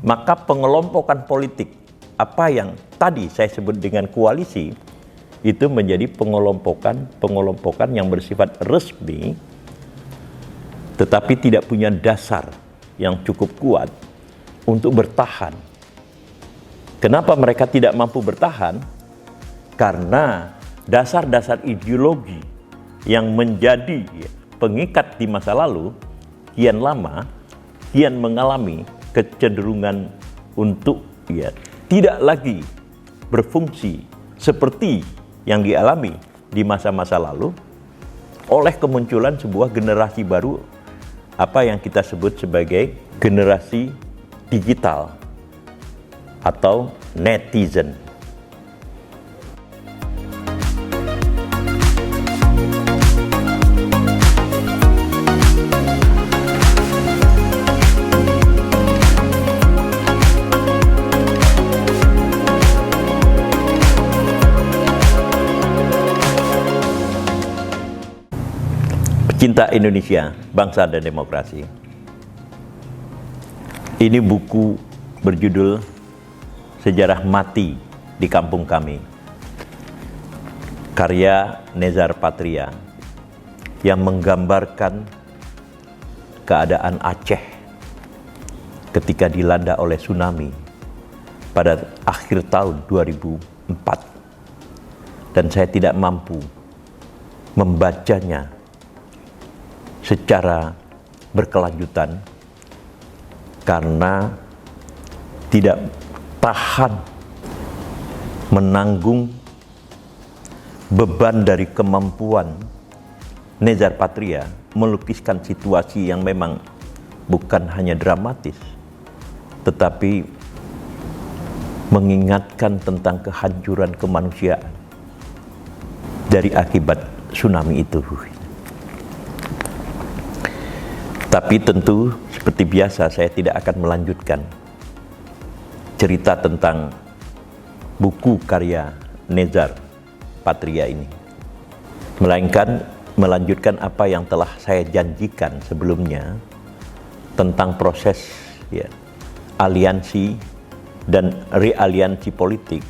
maka pengelompokan politik, apa yang tadi saya sebut dengan koalisi, itu menjadi pengelompokan yang bersifat resmi, tetapi tidak punya dasar yang cukup kuat untuk bertahan. Kenapa mereka tidak mampu bertahan? Karena dasar-dasar ideologi yang menjadi pengikat di masa lalu kian lama, kian mengalami kecenderungan untuk tidak lagi berfungsi seperti yang dialami di masa-masa lalu oleh kemunculan sebuah generasi baru, apa yang kita sebut sebagai generasi digital atau netizen. Cinta Indonesia, Bangsa dan Demokrasi. Ini buku berjudul Sejarah Mati di Kampung Kami, karya Nezar Patria, yang menggambarkan keadaan Aceh ketika dilanda oleh tsunami pada akhir tahun 2004. Dan saya tidak mampu membacanya secara berkelanjutan karena tidak tahan menanggung beban dari kemampuan Nezar Patria melukiskan situasi yang memang bukan hanya dramatis, tetapi mengingatkan tentang kehancuran kemanusiaan dari akibat tsunami itu. Tapi tentu seperti biasa saya tidak akan melanjutkan cerita tentang buku karya Nezar Patria ini, melainkan melanjutkan apa yang telah saya janjikan sebelumnya tentang proses aliansi dan realiansi politik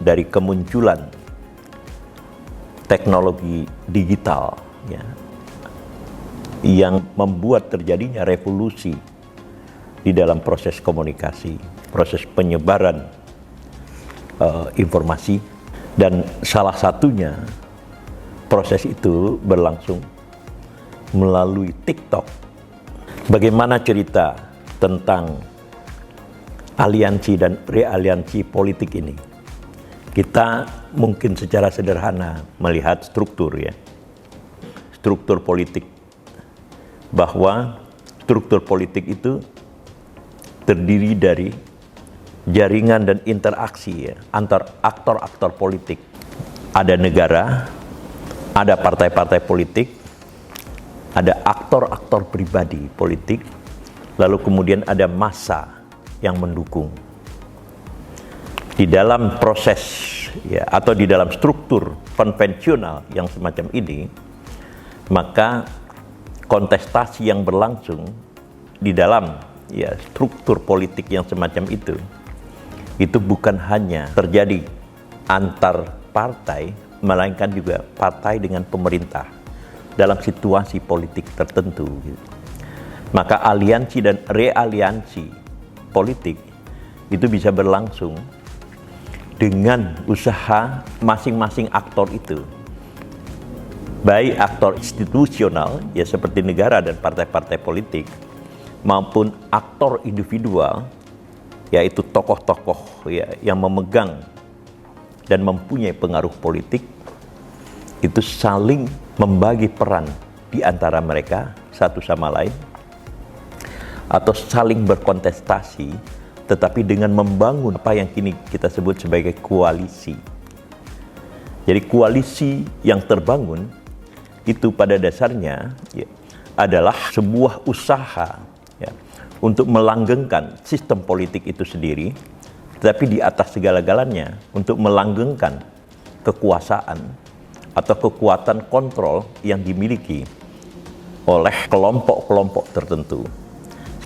dari kemunculan teknologi digital yang membuat terjadinya revolusi di dalam proses komunikasi, proses penyebaran informasi, dan salah satunya proses itu berlangsung melalui TikTok. Bagaimana cerita tentang aliansi dan realiansi politik ini? Kita mungkin secara sederhana melihat struktur politik, bahwa struktur politik itu terdiri dari jaringan dan interaksi antar aktor-aktor politik. Ada negara, ada partai-partai politik, ada aktor-aktor pribadi politik, lalu kemudian ada massa yang mendukung. Di dalam proses atau di dalam struktur konvensional yang semacam ini, maka kontestasi yang berlangsung di dalam struktur politik yang semacam itu bukan hanya terjadi antar partai, melainkan juga partai dengan pemerintah dalam situasi politik tertentu. Maka aliansi dan realiansi politik itu bisa berlangsung dengan usaha masing-masing aktor itu, baik aktor institusional seperti negara dan partai-partai politik, maupun aktor individual, yaitu tokoh-tokoh yang memegang dan mempunyai pengaruh politik, itu saling membagi peran di antara mereka satu sama lain, atau saling berkontestasi, tetapi dengan membangun apa yang kini kita sebut sebagai koalisi. Jadi koalisi yang terbangun itu pada dasarnya adalah sebuah usaha untuk melanggengkan sistem politik itu sendiri, tetapi di atas segala-galanya untuk melanggengkan kekuasaan atau kekuatan kontrol yang dimiliki oleh kelompok-kelompok tertentu.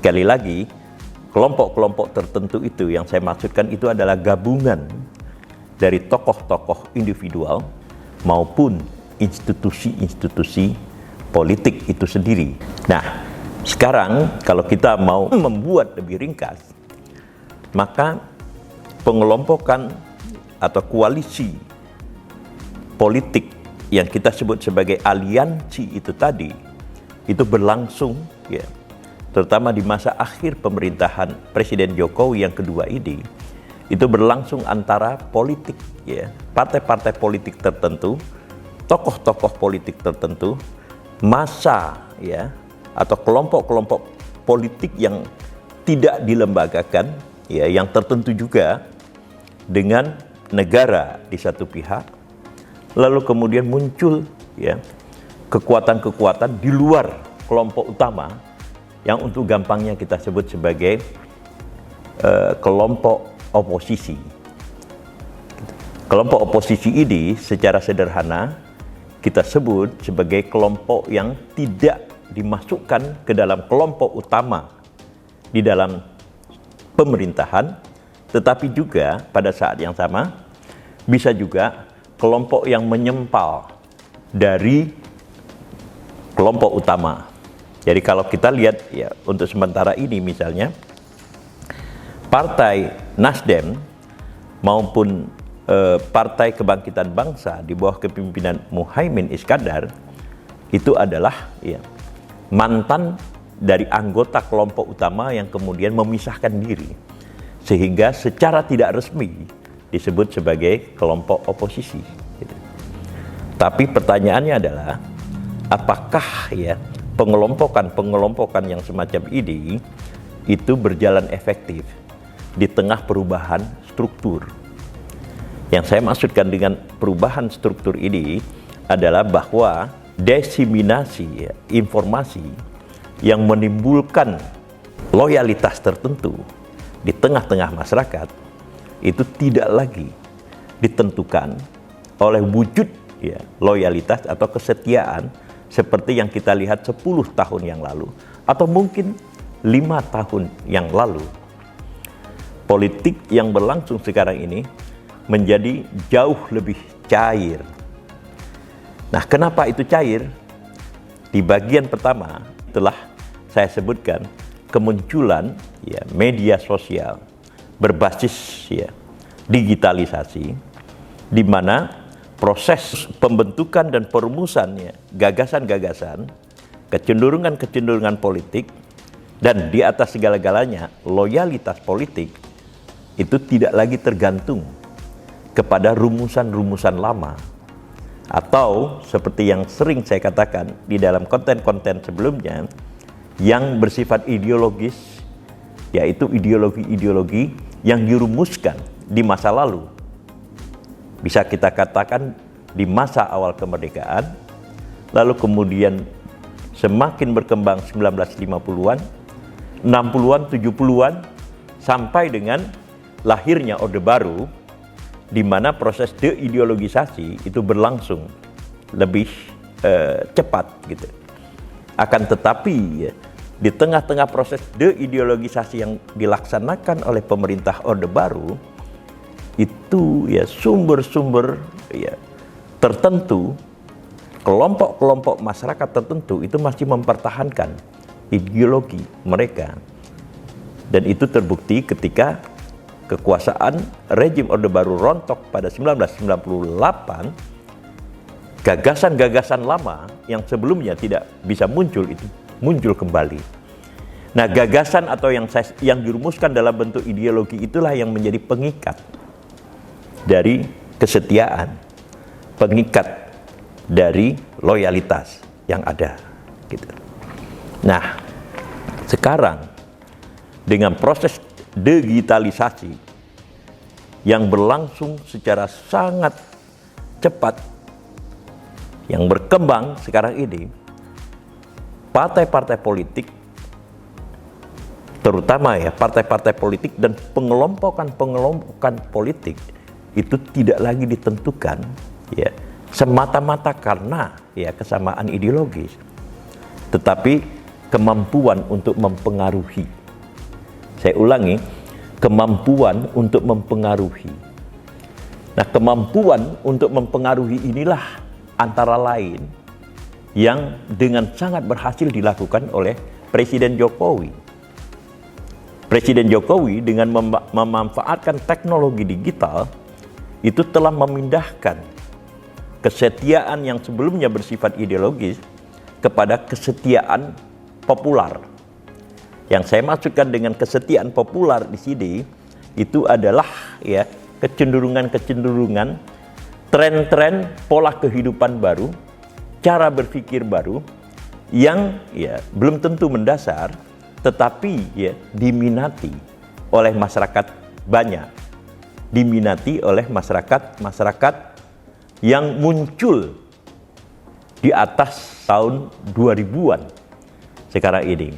Sekali lagi, kelompok-kelompok tertentu itu yang saya maksudkan itu adalah gabungan dari tokoh-tokoh individual maupun institusi-institusi politik itu sendiri. Nah, sekarang kalau kita mau membuat lebih ringkas, maka pengelompokan atau koalisi politik yang kita sebut sebagai aliansi itu tadi, itu berlangsung ya, terutama di masa akhir pemerintahan Presiden Jokowi yang kedua ini, itu berlangsung antara politik ya, partai-partai politik tertentu, tokoh-tokoh politik tertentu, massa ya, atau kelompok-kelompok politik yang tidak dilembagakan ya, yang tertentu juga dengan negara di satu pihak, lalu kemudian muncul ya kekuatan-kekuatan di luar kelompok utama yang untuk gampangnya kita sebut sebagai kelompok oposisi. Kelompok oposisi ini secara sederhana kita sebut sebagai kelompok yang tidak dimasukkan ke dalam kelompok utama di dalam pemerintahan, tetapi juga pada saat yang sama bisa juga kelompok yang menyempal dari kelompok utama. Jadi kalau kita lihat ya, untuk sementara ini misalnya Partai Nasdem maupun Partai Kebangkitan Bangsa di bawah kepemimpinan Muhaimin Iskandar itu adalah ya, mantan dari anggota kelompok utama yang kemudian memisahkan diri, sehingga secara tidak resmi disebut sebagai kelompok oposisi gitu. Tapi pertanyaannya adalah apakah ya pengelompokan yang semacam ini itu berjalan efektif di tengah perubahan struktur. Yang saya maksudkan dengan perubahan struktur ini adalah bahwa diseminasi ya, informasi yang menimbulkan loyalitas tertentu di tengah-tengah masyarakat itu tidak lagi ditentukan oleh wujud ya, loyalitas atau kesetiaan seperti yang kita lihat 10 tahun yang lalu atau mungkin 5 tahun yang lalu. Politik yang berlangsung sekarang ini menjadi jauh lebih cair. Nah, kenapa itu cair? Di bagian pertama telah saya sebutkan kemunculan ya, media sosial berbasis ya, digitalisasi, di mana proses pembentukan dan perumusan ya, gagasan-gagasan, kecenderungan-kecenderungan politik, dan di atas segala-galanya loyalitas politik itu tidak lagi tergantung kepada rumusan-rumusan lama, atau seperti yang sering saya katakan di dalam konten-konten sebelumnya yang bersifat ideologis, yaitu ideologi-ideologi yang dirumuskan di masa lalu. Bisa kita katakan di masa awal kemerdekaan, lalu kemudian semakin berkembang 1950-an, 60-an, 70-an, sampai dengan lahirnya Orde Baru, di mana proses deideologisasi itu berlangsung lebih cepat gitu. Akan tetapi ya, di tengah-tengah proses deideologisasi yang dilaksanakan oleh pemerintah Orde Baru itu ya sumber-sumber ya tertentu, kelompok-kelompok masyarakat tertentu itu masih mempertahankan ideologi mereka, dan itu terbukti ketika kekuasaan rejim Orde Baru rontok pada 1998, gagasan-gagasan lama yang sebelumnya tidak bisa muncul itu muncul kembali. Nah, gagasan atau yang dirumuskan dalam bentuk ideologi itulah yang menjadi pengikat dari kesetiaan, pengikat dari loyalitas yang ada gitu. Nah, sekarang dengan proses digitalisasi yang berlangsung secara sangat cepat, yang berkembang sekarang ini, partai-partai politik, terutama ya partai-partai politik dan pengelompokan politik itu tidak lagi ditentukan ya semata-mata karena ya kesamaan ideologis, tetapi kemampuan untuk mempengaruhi Saya ulangi, kemampuan untuk mempengaruhi. Nah, kemampuan untuk mempengaruhi inilah antara lain yang dengan sangat berhasil dilakukan oleh Presiden Jokowi. Presiden Jokowi dengan memanfaatkan teknologi digital itu telah memindahkan kesetiaan yang sebelumnya bersifat ideologis kepada kesetiaan populer. Yang saya maksudkan dengan kesetiaan populer di sini itu adalah ya kecenderungan-kecenderungan, tren-tren pola kehidupan baru, cara berpikir baru yang ya belum tentu mendasar tetapi ya diminati oleh masyarakat banyak, diminati oleh masyarakat yang muncul di atas tahun 2000-an sekarang ini,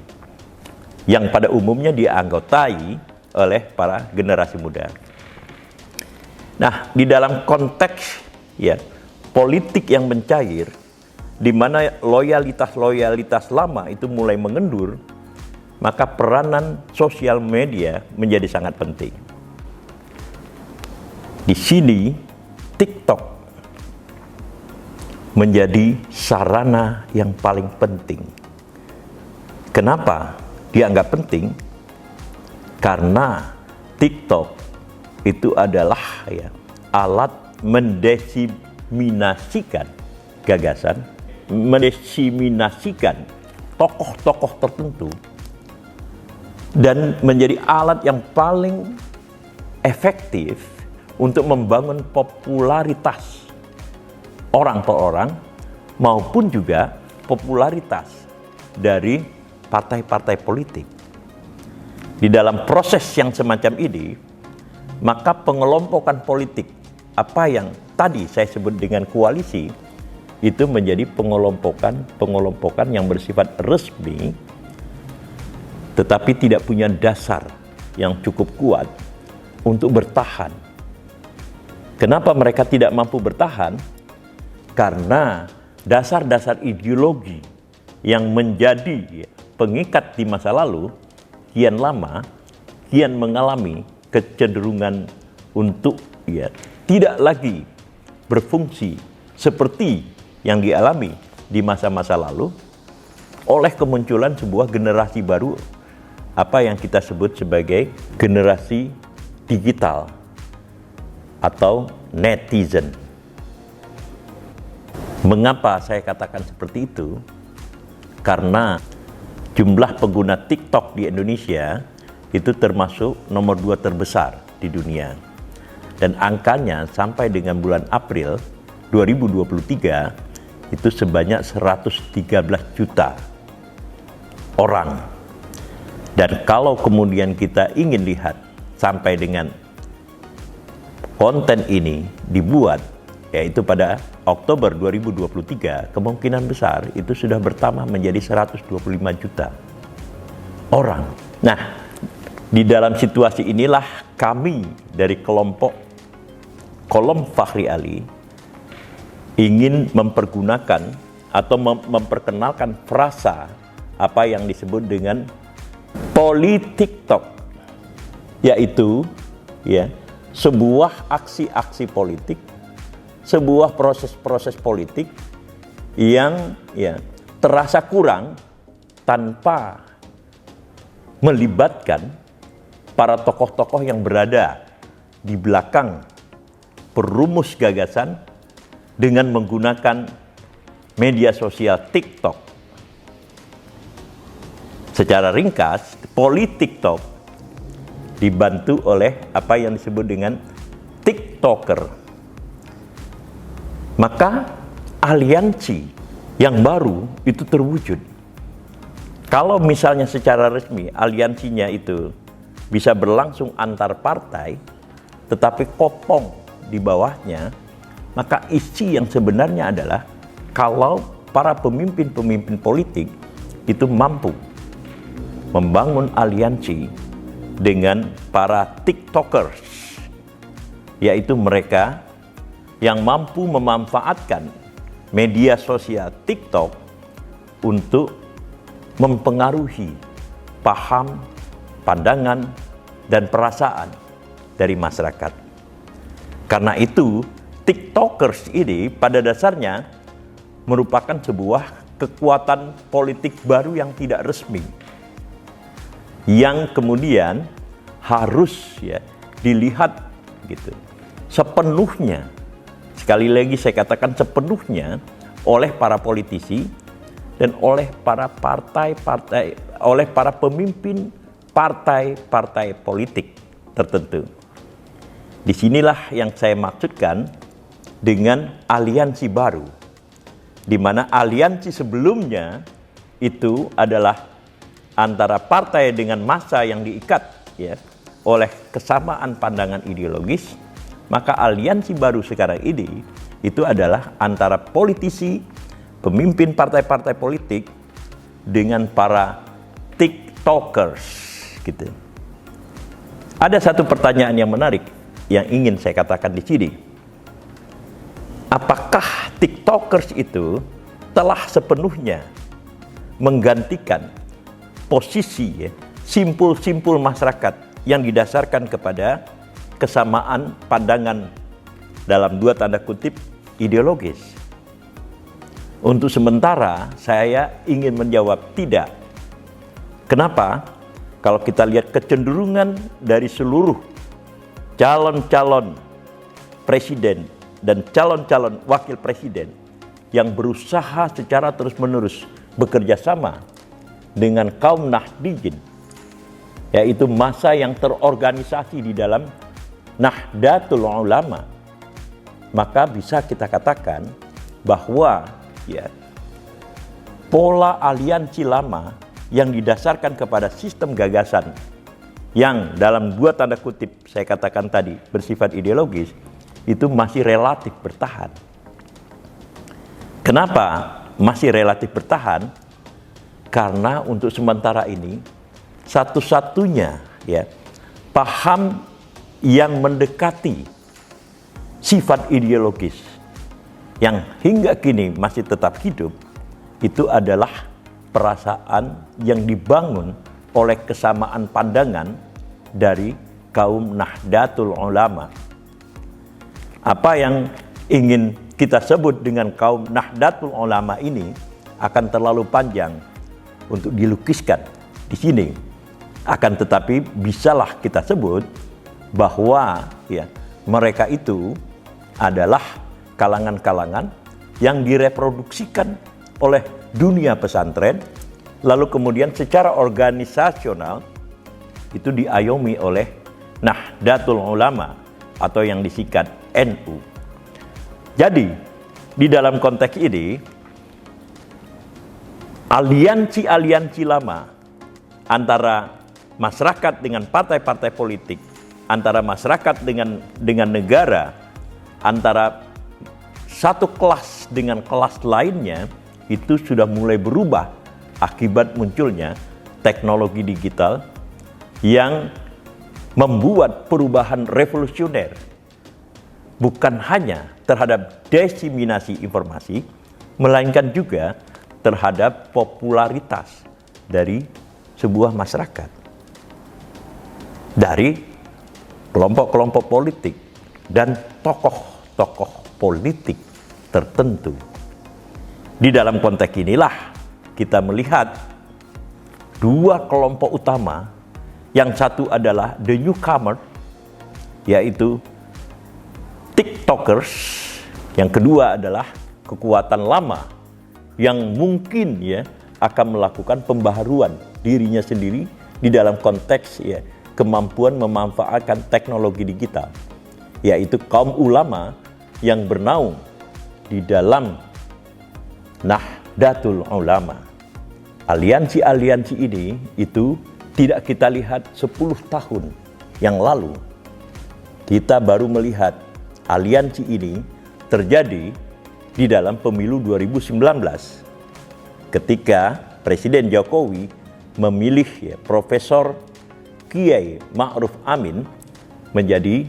yang pada umumnya dianggotai oleh para generasi muda. Nah, di dalam konteks ya politik yang mencair, di mana loyalitas lama itu mulai mengendur, maka peranan sosial media menjadi sangat penting. Di sini TikTok menjadi sarana yang paling penting. Kenapa dianggap penting? Karena TikTok itu adalah ya alat mendesiminasikan gagasan, mendesiminasikan tokoh-tokoh tertentu, dan menjadi alat yang paling efektif untuk membangun popularitas orang per orang maupun juga popularitas dari partai-partai politik. Di dalam proses yang semacam ini, maka pengelompokan politik, apa yang tadi saya sebut dengan koalisi, itu menjadi pengelompokan yang bersifat resmi, tetapi tidak punya dasar yang cukup kuat untuk bertahan. Kenapa mereka tidak mampu bertahan? Karena dasar-dasar ideologi yang menjadi pengikat di masa lalu kian lama, kian mengalami kecenderungan untuk tidak lagi berfungsi seperti yang dialami di masa-masa lalu oleh kemunculan sebuah generasi baru, apa yang kita sebut sebagai generasi digital atau netizen. Mengapa saya katakan seperti itu? Karena jumlah pengguna TikTok di Indonesia itu termasuk nomor 2 terbesar di dunia. Dan angkanya sampai dengan bulan April 2023 itu sebanyak 113 juta orang. Dan kalau kemudian kita ingin lihat sampai dengan konten ini dibuat, yaitu pada Oktober 2023, kemungkinan besar itu sudah bertambah menjadi 125 juta orang. Nah, di dalam situasi inilah kami dari kelompok Kolom Fakhri Ali ingin mempergunakan atau memperkenalkan frasa apa yang disebut dengan politiktok, yaitu sebuah aksi-aksi politik, sebuah proses-proses politik yang terasa kurang tanpa melibatkan para tokoh-tokoh yang berada di belakang perumus gagasan dengan menggunakan media sosial TikTok. Secara ringkas, politiktok dibantu oleh apa yang disebut dengan TikToker. Maka aliansi yang baru itu terwujud. Kalau misalnya secara resmi aliansinya itu bisa berlangsung antar partai, tetapi kopong di bawahnya, maka isi yang sebenarnya adalah kalau para pemimpin-pemimpin politik itu mampu membangun aliansi dengan para TikTokers, yaitu mereka yang mampu memanfaatkan media sosial TikTok untuk mempengaruhi paham pandangan, dan perasaan dari masyarakat. Karena itu, TikTokers ini pada dasarnya merupakan sebuah kekuatan politik baru yang tidak resmi, yang kemudian harus dilihat gitu sepenuhnya, sekali lagi saya katakan sepenuhnya, oleh para politisi dan oleh para oleh para pemimpin partai-partai politik tertentu. Disinilah yang saya maksudkan dengan aliansi baru, di mana aliansi sebelumnya itu adalah antara partai dengan massa yang diikat oleh kesamaan pandangan ideologis, maka aliansi baru sekarang ini itu adalah antara politisi, pemimpin partai-partai politik dengan para TikTokers gitu. Ada satu pertanyaan yang menarik yang ingin saya katakan di sini. Apakah TikTokers itu telah sepenuhnya menggantikan posisi simpul-simpul masyarakat yang didasarkan kepada kesamaan pandangan dalam dua tanda kutip ideologis? Untuk sementara saya ingin menjawab tidak. Kenapa? Kalau kita lihat kecenderungan dari seluruh calon-calon presiden dan calon-calon wakil presiden yang berusaha secara terus-menerus bekerja sama dengan kaum Nahdliyin, yaitu massa yang terorganisasi di dalam Nahdlatul Ulama, maka bisa kita katakan bahwa pola aliansi lama yang didasarkan kepada sistem gagasan yang dalam dua tanda kutip saya katakan tadi bersifat ideologis itu masih relatif bertahan. Kenapa masih relatif bertahan? Karena untuk sementara ini satu-satunya paham yang mendekati sifat ideologis yang hingga kini masih tetap hidup itu adalah perasaan yang dibangun oleh kesamaan pandangan dari kaum Nahdlatul Ulama. Apa yang ingin kita sebut dengan kaum Nahdlatul Ulama ini akan terlalu panjang untuk dilukiskan di sini. Akan tetapi bisalah kita sebut bahwa mereka itu adalah kalangan-kalangan yang direproduksikan oleh dunia pesantren, lalu kemudian secara organisasional itu diayomi oleh Nahdlatul Ulama atau yang disingkat NU. Jadi di dalam konteks ini aliansi-aliansi lama antara masyarakat dengan partai-partai politik, antara masyarakat dengan negara, antara satu kelas dengan kelas lainnya itu sudah mulai berubah akibat munculnya teknologi digital yang membuat perubahan revolusioner bukan hanya terhadap diseminasi informasi, melainkan juga terhadap popularitas dari sebuah masyarakat, dari kelompok-kelompok politik dan tokoh-tokoh politik tertentu. Di dalam konteks inilah kita melihat dua kelompok utama. Yang satu adalah the newcomer, yaitu TikTokers. Yang kedua adalah kekuatan lama yang mungkin akan melakukan pembaharuan dirinya sendiri di dalam konteks kemampuan memanfaatkan teknologi digital, yaitu kaum ulama yang bernaung di dalam Nahdlatul Ulama. Aliansi-aliansi ini itu tidak kita lihat 10 tahun yang lalu. Kita baru melihat aliansi ini terjadi di dalam pemilu 2019 ketika Presiden Jokowi memilih Profesor Kiai Ma'ruf Amin menjadi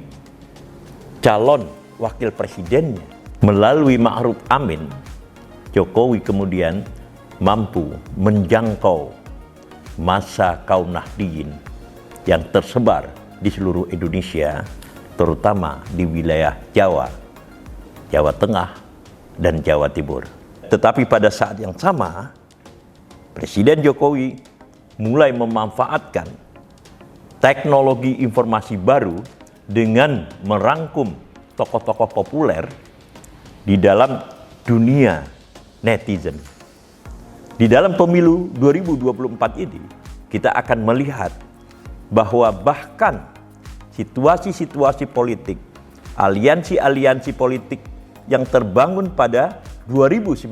calon wakil presidennya. Melalui Ma'ruf Amin, Jokowi kemudian mampu menjangkau massa kaum Nahdliyin yang tersebar di seluruh Indonesia, terutama di wilayah Jawa, Jawa Tengah, dan Jawa Timur. Tetapi pada saat yang sama, Presiden Jokowi mulai memanfaatkan teknologi informasi baru dengan merangkum tokoh-tokoh populer di dalam dunia netizen. Di dalam pemilu 2024 ini, kita akan melihat bahwa bahkan situasi-situasi politik, aliansi-aliansi politik yang terbangun pada 2019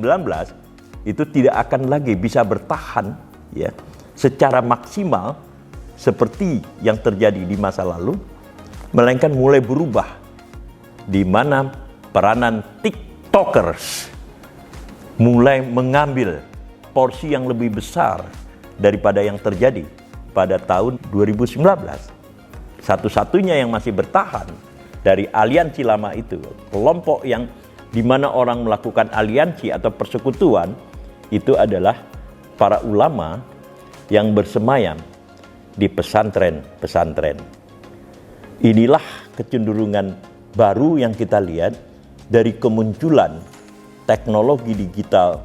itu tidak akan lagi bisa bertahan ya secara maksimal seperti yang terjadi di masa lalu, melainkan mulai berubah di mana peranan TikTokers mulai mengambil porsi yang lebih besar daripada yang terjadi pada tahun 2019. Satu-satunya yang masih bertahan dari aliansi lama itu, kelompok yang di mana orang melakukan aliansi atau persekutuan, itu adalah para ulama yang bersemayam di pesantren-pesantren. Inilah kecenderungan baru yang kita lihat dari kemunculan teknologi digital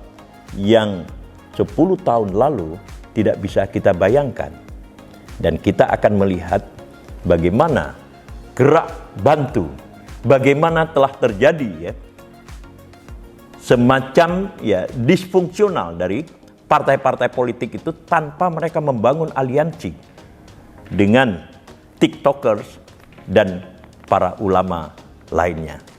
yang 10 tahun lalu tidak bisa kita bayangkan. Dan kita akan melihat bagaimana gerak bantu, bagaimana telah terjadi ya semacam ya disfungsional dari partai-partai politik itu tanpa mereka membangun aliansi dengan TikTokers dan para ulama lainnya.